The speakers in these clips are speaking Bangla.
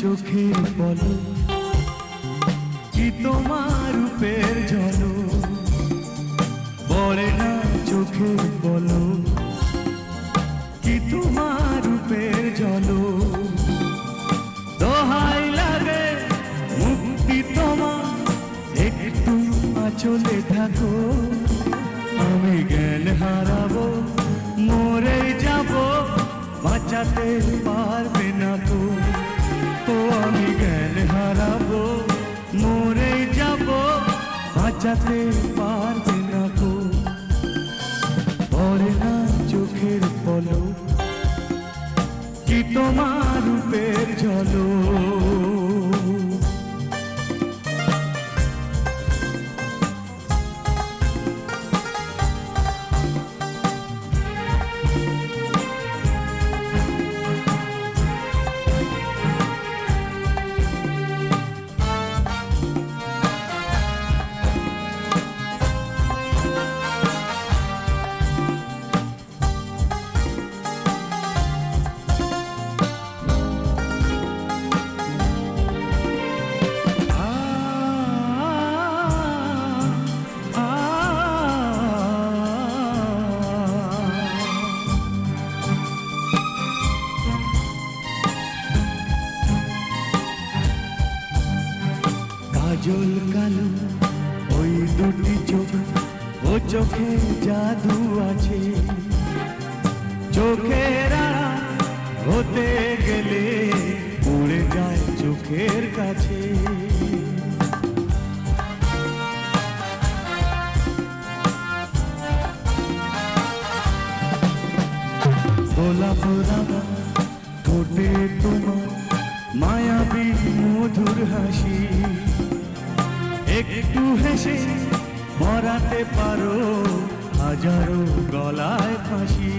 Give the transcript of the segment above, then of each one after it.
চোখের পলক কি তোমার রূপের ঝলক পড়ে না চোখের পলক কি তোমার রূপের ঝলক দোহাই লাগে মুক্তি তোমার একটু আঁচলে থাকো আমি জ্ঞান হারাবো মরে যাব বাঁচাতে পারবে না তো ও আমি জ্ঞান হারাবো মরে যাব বাঁচাতে পারবে না তো পড়ে না চোখের পলক কি তোমার রূপের ঝলক কাজল কালো ওই দুটি চোখ ও চোখে জাদু আছে চোখের আড়াল হতে গেলে উড়ে যায় চোখের কাছে গোলাপ রাঙা ঠোঁটে তোমার মায়াবী মধুর হাসি একটু হেসে মরাতে পারো হাজারো গলায় ফাঁসি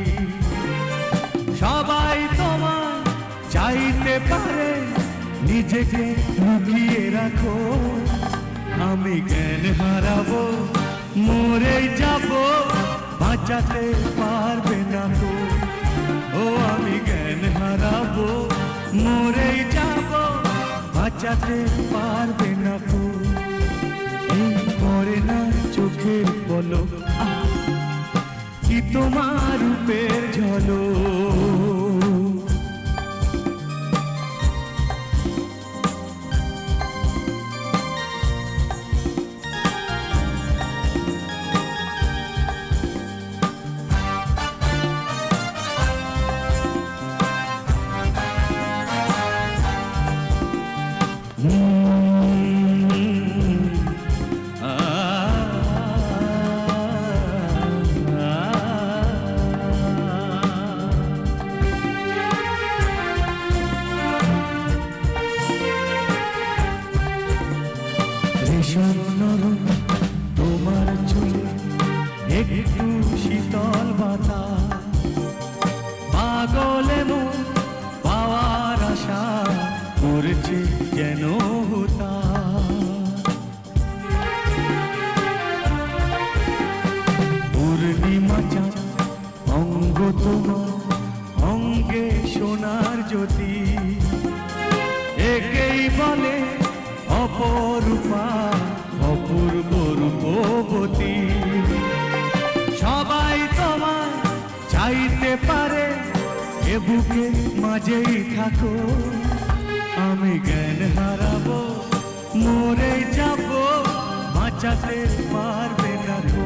সবাই তোমার চাইতে পারে নিজেকে লুকিয়ে রাখো আমি জ্ঞান হারাবো মরে যাব বাঁচাতে পারবে না তো ও আমি জ্ঞান হারাবো মরে যাব বাঁচাতে পারবে না তো এই পড়ে না চোখের পলক কি তোমার রূপের ঝলক রেশম নরম তোমার চুলে একটু শীতল বাতাস পাগলে মন পাওয়ার আশা করছে যেন পূর্ণিমা চাঁদ অঙ্গ তোমার অঙ্গে সোনার জ্যোতি একেই বলে অপরূপা অপূর্ব রূপবতী সবাই তোমার চাইতে পারে এ বুকে মাঝেই থাকো আমি জ্ঞান হারাবো মরে যাব বাঁচাতে পারবে না তো